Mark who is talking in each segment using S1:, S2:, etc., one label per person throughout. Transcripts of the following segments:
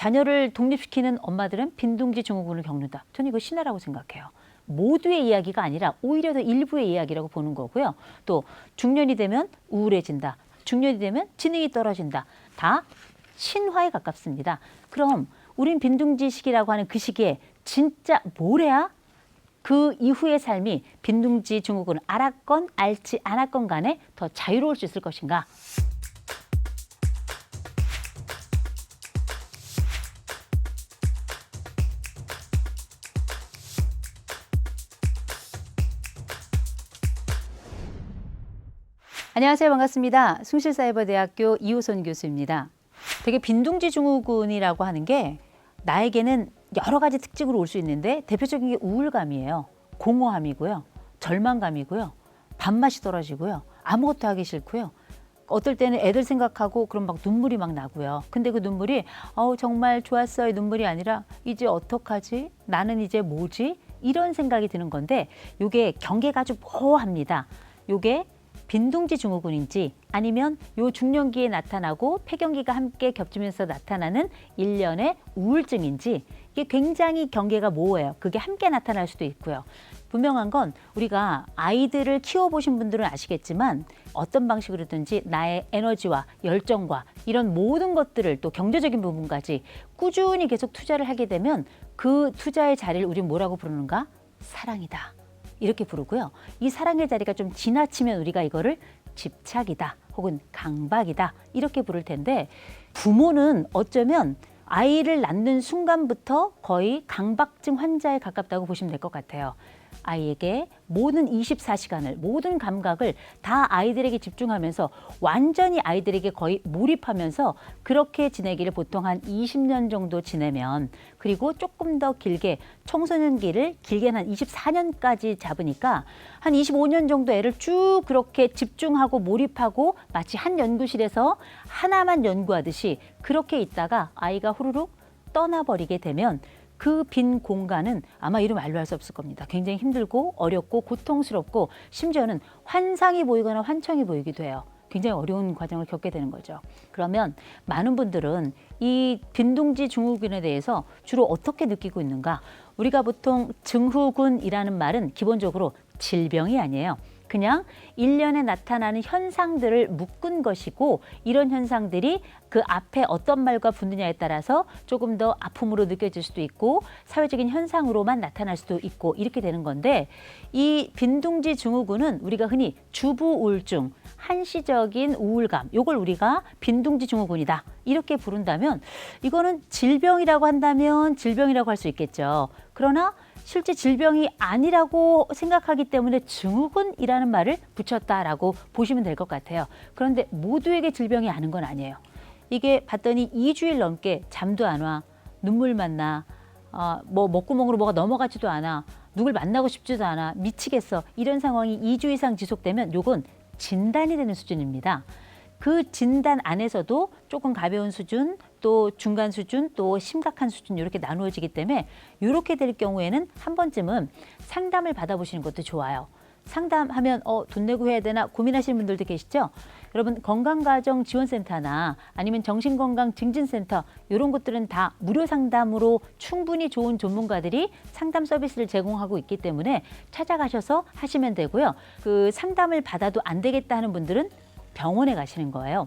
S1: 자녀를 독립시키는 엄마들은 빈둥지 증후군을 겪는다. 저는 이거 신화라고 생각해요. 모두의 이야기가 아니라 오히려 더 일부의 이야기라고 보는 거고요. 또 중년이 되면 우울해진다. 중년이 되면 지능이 떨어진다. 다 신화에 가깝습니다. 그럼 우린 빈둥지 시기라고 하는 그 시기에 진짜 뭘 해야 그 이후의 삶이 빈둥지 증후군을 앓았건 앓지 않았건 간에 더 자유로울 수 있을 것인가? 안녕하세요. 반갑습니다. 숭실사이버대학교 이호선 교수입니다. 되게 빈둥지 증후군이라고 하는 게 나에게는 여러 가지 특징으로 올 수 있는데 대표적인 게 우울감이에요. 공허함이고요. 절망감이고요. 밥맛이 떨어지고요. 아무것도 하기 싫고요. 어떨 때는 애들 생각하고 그럼 막 눈물이 막 나고요. 근데 그 눈물이 정말 좋았어요. 눈물이 아니라 이제 어떡하지? 나는 이제 뭐지? 이런 생각이 드는 건데 이게 경계가 아주 모호합니다. 이게 빈둥지 증후군인지 아니면 요 중년기에 나타나고 폐경기가 함께 겹치면서 나타나는 일련의 우울증인지 이게 굉장히 경계가 모호해요. 그게 함께 나타날 수도 있고요. 분명한 건 우리가 아이들을 키워보신 분들은 아시겠지만 어떤 방식으로든지 나의 에너지와 열정과 이런 모든 것들을 또 경제적인 부분까지 꾸준히 계속 투자를 하게 되면 그 투자의 자리를 우리 뭐라고 부르는가? 사랑이다. 이렇게 부르고요. 이 사랑의 자리가 좀 지나치면 우리가 이거를 집착이다 혹은 강박이다 이렇게 부를 텐데 부모는 어쩌면 아이를 낳는 순간부터 거의 강박증 환자에 가깝다고 보시면 될 것 같아요. 아이에게 모든 24시간을 모든 감각을 다 아이들에게 집중하면서 완전히 아이들에게 거의 몰입하면서 그렇게 지내기를 보통 한 20년 정도 지내면 그리고 조금 더 길게 청소년기를 길게는 한 24년까지 잡으니까 한 25년 정도 애를 쭉 그렇게 집중하고 몰입하고 마치 한 연구실에서 하나만 연구하듯이 그렇게 있다가 아이가 후루룩 떠나버리게 되면 그 빈 공간은 아마 이루 말로 할 수 없을 겁니다. 굉장히 힘들고 어렵고 고통스럽고 심지어는 환상이 보이거나 환청이 보이기도 해요. 굉장히 어려운 과정을 겪게 되는 거죠. 그러면 많은 분들은 이 빈둥지 증후군에 대해서 주로 어떻게 느끼고 있는가? 우리가 보통 증후군이라는 말은 기본적으로 질병이 아니에요. 그냥 일련에 나타나는 현상들을 묶은 것이고 이런 현상들이 그 앞에 어떤 말과 붙느냐에 따라서 조금 더 아픔으로 느껴질 수도 있고 사회적인 현상으로만 나타날 수도 있고 이렇게 되는 건데 이 빈둥지 증후군은 우리가 흔히 주부 우울증, 한시적인 우울감 요걸 우리가 빈둥지 증후군이다 이렇게 부른다면 이거는 질병이라고 한다면 질병이라고 할 수 있겠죠. 그러나 실제 질병이 아니라고 생각하기 때문에 증후군이라는 말을 붙였다라고 보시면 될 것 같아요. 그런데 모두에게 질병이 아는 건 아니에요. 이게 봤더니 2주일 넘게 잠도 안 와, 눈물만 나, 먹구멍으로 뭐가 넘어가지도 않아, 누굴 만나고 싶지도 않아, 미치겠어. 이런 상황이 2주 이상 지속되면 요건 진단이 되는 수준입니다. 그 진단 안에서도 조금 가벼운 수준, 또 중간 수준, 또 심각한 수준 이렇게 나누어지기 때문에 이렇게 될 경우에는 한 번쯤은 상담을 받아보시는 것도 좋아요. 상담하면 돈 내고 해야 되나 고민하시는 분들도 계시죠? 여러분 건강가정지원센터나 아니면 정신건강증진센터 이런 것들은 다 무료 상담으로 충분히 좋은 전문가들이 상담 서비스를 제공하고 있기 때문에 찾아가셔서 하시면 되고요. 그 상담을 받아도 안 되겠다 하는 분들은 병원에 가시는 거예요.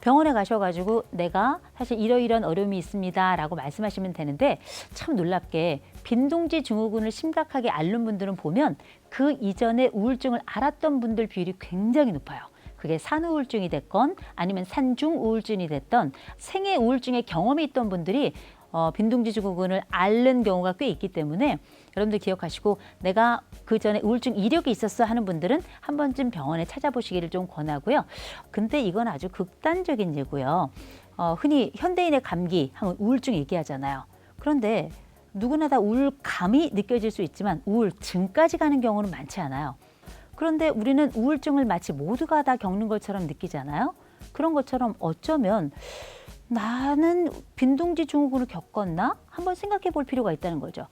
S1: 병원에 가셔가지고 내가 사실 이러이러한 어려움이 있습니다 라고 말씀하시면 되는데 참 놀랍게 빈둥지 증후군을 심각하게 앓는 분들은 보면 그 이전에 우울증을 앓았던 분들 비율이 굉장히 높아요. 그게 산우울증이 됐건 아니면 산중 우울증이 됐던 생애 우울증의 경험이 있던 분들이 빈둥지 증후군을 앓는 경우가 꽤 있기 때문에 여러분들 기억하시고 내가 그 전에 우울증 이력이 있었어 하는 분들은 한 번쯤 병원에 찾아보시기를 좀 권하고요. 근데 이건 아주 극단적인 예고요. 흔히 현대인의 감기 하면 우울증 얘기하잖아요. 그런데 누구나 다 우울감이 느껴질 수 있지만 우울증까지 가는 경우는 많지 않아요. 그런데 우리는 우울증을 마치 모두가 다 겪는 것처럼 느끼잖아요. 그런 것처럼 어쩌면 나는 빈둥지 증후군을 겪었나? 한번 생각해 볼 필요가 있다는 거죠.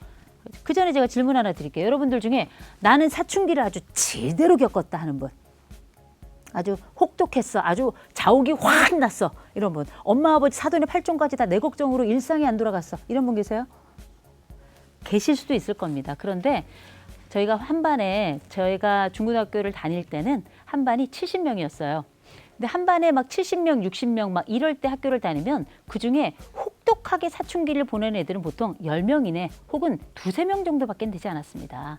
S1: 그 전에 제가 질문 하나 드릴게요. 여러분들 중에 나는 사춘기를 아주 제대로 겪었다 하는 분. 아주 혹독했어. 아주 자욱이 확 났어. 이런 분. 엄마 아버지 사돈의 팔종까지 다 내 걱정으로 일상이 안 돌아갔어. 이런 분 계세요? 계실 수도 있을 겁니다. 그런데 저희가 한 반에 저희가 중고등학교를 다닐 때는 한 반이 70명이었어요. 근데 한 반에 막 70명, 60명 막 이럴 때 학교를 다니면 그중에 혹독하게 사춘기를 보내는 애들은 보통 10명 이내 혹은 2~3명 정도밖에 되지 않았습니다.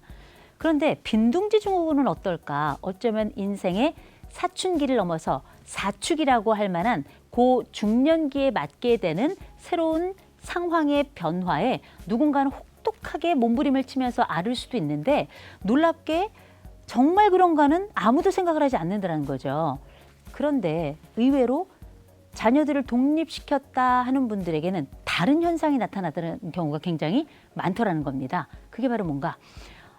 S1: 그런데 빈둥지 증후군은 어떨까? 어쩌면 인생의 사춘기를 넘어서 사축이라고 할 만한 고 중년기에 맞게 되는 새로운 상황의 변화에 누군가는 혹독하게 몸부림을 치면서 앓을 수도 있는데 놀랍게 정말 그런가는 아무도 생각을 하지 않는다는 거죠. 그런데 의외로 자녀들을 독립시켰다 하는 분들에게는 다른 현상이 나타나는 경우가 굉장히 많더라는 겁니다. 그게 바로 뭔가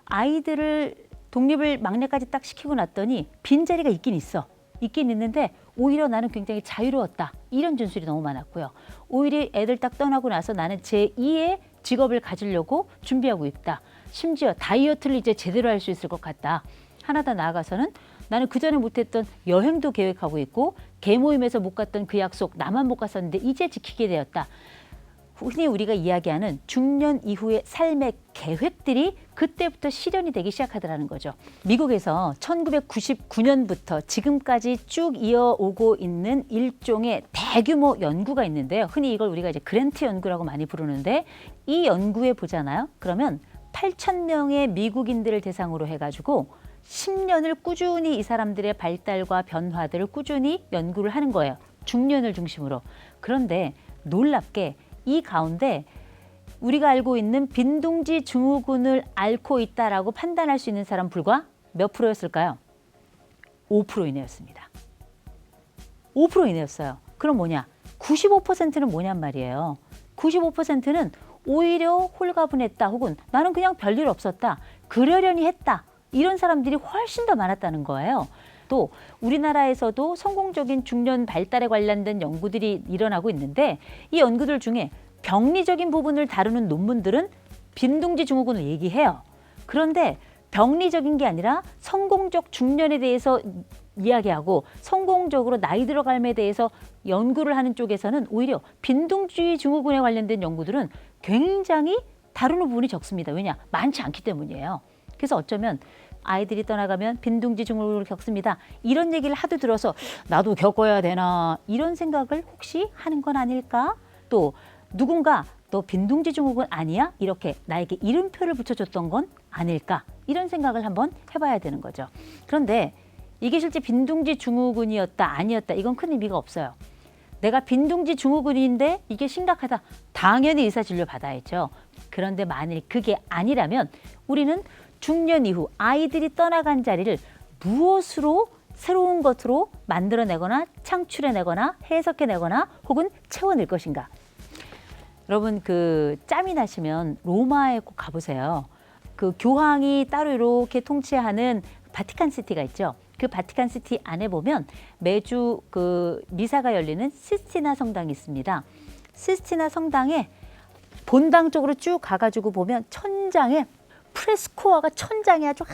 S1: 아이들을 독립을 막내까지 딱 시키고 났더니 빈자리가 있긴 있어. 있긴 있는데 오히려 나는 굉장히 자유로웠다. 이런 진술이 너무 많았고요. 오히려 애들 딱 떠나고 나서 나는 제2의 직업을 가지려고 준비하고 있다. 심지어 다이어트를 이제 제대로 할 수 있을 것 같다. 하나 더 나아가서는 나는 그전에 못했던 여행도 계획하고 있고 개모임에서 못 갔던 그 약속 나만 못 갔었는데 이제 지키게 되었다. 흔히 우리가 이야기하는 중년 이후의 삶의 계획들이 그때부터 실현이 되기 시작하더라는 거죠. 미국에서 1999년부터 지금까지 쭉 이어오고 있는 일종의 대규모 연구가 있는데요. 흔히 이걸 우리가 이제 그랜트 연구라고 많이 부르는데 이 연구에 보잖아요. 그러면 8,000명의 미국인들을 대상으로 해가지고 10년을 꾸준히 이 사람들의 발달과 변화들을 꾸준히 연구를 하는 거예요. 중년을 중심으로. 그런데 놀랍게 이 가운데 우리가 알고 있는 빈둥지 증후군을 앓고 있다라고 판단할 수 있는 사람 불과 몇 프로였을까요? 5% 이내였습니다. 5% 이내였어요. 그럼 뭐냐? 95%는 뭐냔 말이에요. 95%는 오히려 홀가분했다 혹은 나는 그냥 별일 없었다. 그러려니 했다. 이런 사람들이 훨씬 더 많았다는 거예요. 또 우리나라에서도 성공적인 중년 발달에 관련된 연구들이 일어나고 있는데 이 연구들 중에 병리적인 부분을 다루는 논문들은 빈둥지 증후군을 얘기해요. 그런데 병리적인 게 아니라 성공적 중년에 대해서 이야기하고 성공적으로 나이 들어감에 대해서 연구를 하는 쪽에서는 오히려 빈둥지 증후군에 관련된 연구들은 굉장히 다루는 부분이 적습니다. 왜냐? 많지 않기 때문이에요. 그래서 어쩌면 아이들이 떠나가면 빈둥지 증후군을 겪습니다. 이런 얘기를 하도 들어서 나도 겪어야 되나 이런 생각을 혹시 하는 건 아닐까? 또 누군가 너 빈둥지 증후군 아니야? 이렇게 나에게 이름표를 붙여줬던 건 아닐까? 이런 생각을 한번 해봐야 되는 거죠. 그런데 이게 실제 빈둥지 증후군이었다 아니었다 이건 큰 의미가 없어요. 내가 빈둥지 증후군인데 이게 심각하다. 당연히 의사진료 받아야죠. 그런데 만일 그게 아니라면 우리는 중년 이후 아이들이 떠나간 자리를 무엇으로 새로운 것으로 만들어내거나 창출해내거나 해석해내거나 혹은 채워낼 것인가. 여러분 그 짬이 나시면 로마에 꼭 가보세요. 그 교황이 따로 이렇게 통치하는 바티칸 시티가 있죠. 그 바티칸 시티 안에 보면 매주 그 미사가 열리는 시스티나 성당이 있습니다. 시스티나 성당에 본당 쪽으로 쭉 가가지고 보면 천장에 프레스코어가 천장에 아주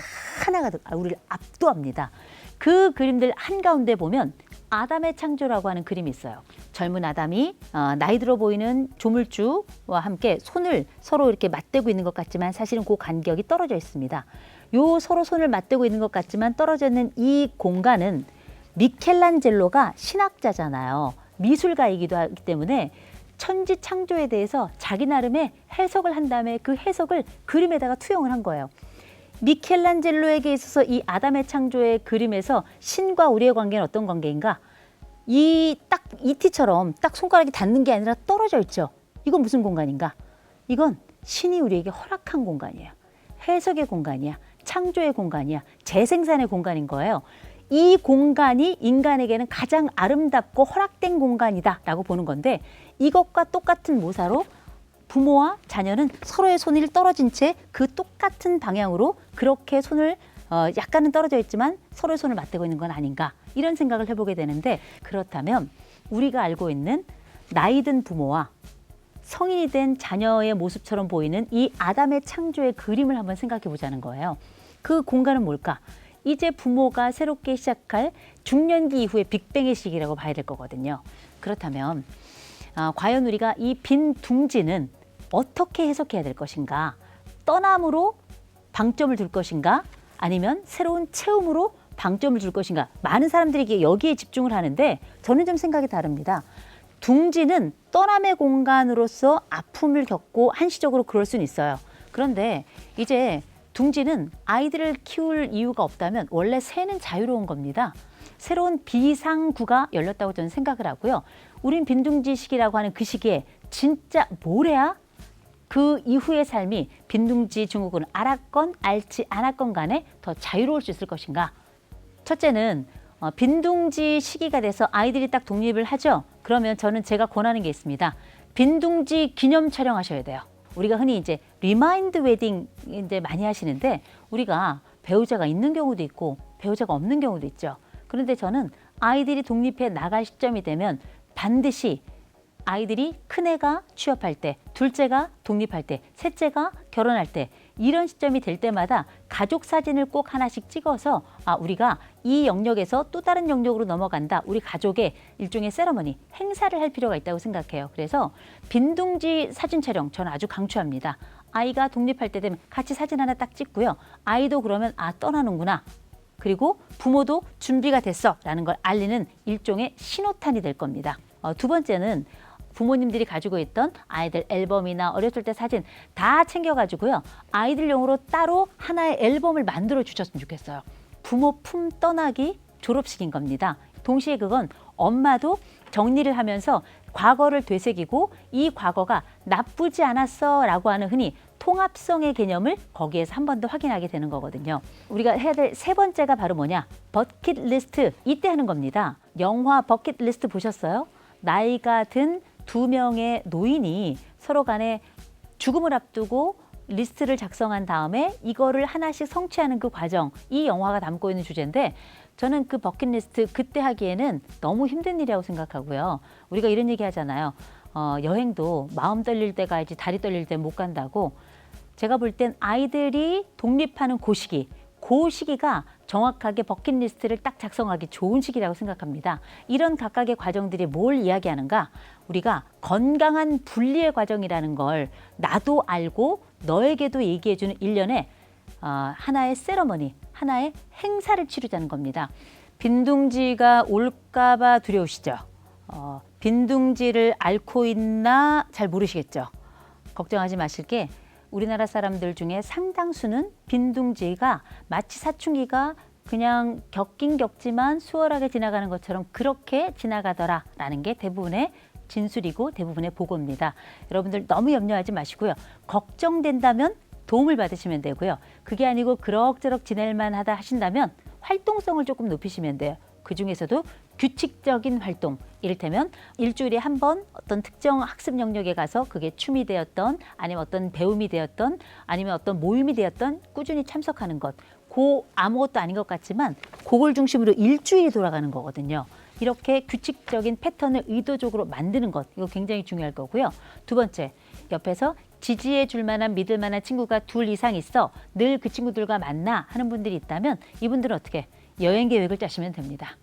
S1: 하나가 우리를 압도합니다. 그 그림들 한가운데 보면 아담의 창조라고 하는 그림이 있어요. 젊은 아담이 나이 들어 보이는 조물주와 함께 손을 서로 이렇게 맞대고 있는 것 같지만 사실은 그 간격이 떨어져 있습니다. 요 서로 손을 맞대고 있는 것 같지만 떨어져 있는 이 공간은 미켈란젤로가 신학자잖아요. 미술가이기도 하기 때문에 천지 창조에 대해서 자기 나름의 해석을 한 다음에 그 해석을 그림에다가 투영을 한 거예요. 미켈란젤로에게 있어서 이 아담의 창조의 그림에서 신과 우리의 관계는 어떤 관계인가? 이 딱 이티처럼 딱 손가락이 닿는 게 아니라 떨어져 있죠. 이건 무슨 공간인가? 이건 신이 우리에게 허락한 공간이에요. 해석의 공간이야. 창조의 공간이야. 재생산의 공간인 거예요. 이 공간이 인간에게는 가장 아름답고 허락된 공간이다라고 보는 건데 이것과 똑같은 모사로 부모와 자녀는 서로의 손이 떨어진 채 그 똑같은 방향으로 그렇게 손을 약간은 떨어져 있지만 서로의 손을 맞대고 있는 건 아닌가 이런 생각을 해보게 되는데 그렇다면 우리가 알고 있는 나이 든 부모와 성인이 된 자녀의 모습처럼 보이는 이 아담의 창조의 그림을 한번 생각해 보자는 거예요. 그 공간은 뭘까? 이제 부모가 새롭게 시작할 중년기 이후의 빅뱅의 시기라고 봐야 될 거거든요. 그렇다면 과연 우리가 이 빈 둥지는 어떻게 해석해야 될 것인가? 떠남으로 방점을 둘 것인가? 아니면 새로운 체험으로 방점을 줄 것인가? 많은 사람들이 여기에 집중을 하는데 저는 좀 생각이 다릅니다. 둥지는 떠남의 공간으로서 아픔을 겪고 한시적으로 그럴 수는 있어요. 그런데 이제 둥지는 아이들을 키울 이유가 없다면 원래 새는 자유로운 겁니다. 새로운 비상구가 열렸다고 저는 생각을 하고요. 우린 빈둥지 시기라고 하는 그 시기에 진짜 뭘 해야 그 이후의 삶이 빈둥지 증후군을 앓았건 앓지 않았건 간에 더 자유로울 수 있을 것인가? 첫째는 빈둥지 시기가 돼서 아이들이 딱 독립을 하죠. 그러면 저는 제가 권하는 게 있습니다. 빈둥지 기념 촬영하셔야 돼요. 우리가 흔히 이제 리마인드 웨딩 이제 많이 하시는데 우리가 배우자가 있는 경우도 있고 배우자가 없는 경우도 있죠. 그런데 저는 아이들이 독립해 나갈 시점이 되면 반드시 아이들이 큰애가 취업할 때, 둘째가 독립할 때, 셋째가 결혼할 때 이런 시점이 될 때마다 가족 사진을 꼭 하나씩 찍어서 우리가 이 영역에서 또 다른 영역으로 넘어간다. 우리 가족의 일종의 세러머니, 행사를 할 필요가 있다고 생각해요. 그래서 빈둥지 사진 촬영 저는 아주 강추합니다. 아이가 독립할 때 되면 같이 사진 하나 딱 찍고요. 아이도 그러면 떠나는구나. 그리고 부모도 준비가 됐어 라는 걸 알리는 일종의 신호탄이 될 겁니다. 두 번째는 부모님들이 가지고 있던 아이들 앨범이나 어렸을 때 사진 다 챙겨가지고요. 아이들용으로 따로 하나의 앨범을 만들어 주셨으면 좋겠어요. 부모 품 떠나기 졸업식인 겁니다. 동시에 그건 엄마도 정리를 하면서 과거를 되새기고 이 과거가 나쁘지 않았어 라고 하는 흔히 통합성의 개념을 거기에서 한 번 더 확인하게 되는 거거든요. 우리가 해야 될 세 번째가 바로 뭐냐? 버킷리스트. 이때 하는 겁니다. 영화 버킷리스트 보셨어요? 나이가 든 두 명의 노인이 서로 간에 죽음을 앞두고 리스트를 작성한 다음에 이거를 하나씩 성취하는 그 과정, 이 영화가 담고 있는 주제인데 저는 그 버킷리스트 그때 하기에는 너무 힘든 일이라고 생각하고요. 우리가 이런 얘기 하잖아요. 여행도 마음 떨릴 때 가야지 다리 떨릴 때 못 간다고. 제가 볼 땐 아이들이 독립하는 그 시기가 정확하게 버킷리스트를 딱 작성하기 좋은 시기라고 생각합니다. 이런 각각의 과정들이 뭘 이야기하는가? 우리가 건강한 분리의 과정이라는 걸 나도 알고 너에게도 얘기해주는 일련의 하나의 세러머니, 하나의 행사를 치르자는 겁니다. 빈둥지가 올까 봐 두려우시죠? 빈둥지를 앓고 있나 잘 모르시겠죠? 걱정하지 마실 게 우리나라 사람들 중에 상당수는 빈둥지가 마치 사춘기가 그냥 겪긴 겪지만 수월하게 지나가는 것처럼 그렇게 지나가더라라는 게 대부분의 진술이고 대부분의 보고입니다. 여러분들 너무 염려하지 마시고요. 걱정된다면 도움을 받으시면 되고요. 그게 아니고 그럭저럭 지낼만 하다 하신다면 활동성을 조금 높이시면 돼요. 그중에서도 규칙적인 활동, 이를테면 일주일에 한 번 어떤 특정 학습 영역에 가서 그게 춤이 되었던 아니면 어떤 배움이 되었던 아니면 어떤 모임이 되었던 꾸준히 참석하는 것. 아무것도 아닌 것 같지만 그걸 중심으로 일주일이 돌아가는 거거든요. 이렇게 규칙적인 패턴을 의도적으로 만드는 것, 이거 굉장히 중요할 거고요. 두 번째, 옆에서 지지해 줄 만한 믿을 만한 친구가 둘 이상 있어. 늘 그 친구들과 만나 하는 분들이 있다면 이분들은 어떻게 여행 계획을 짜시면 됩니다.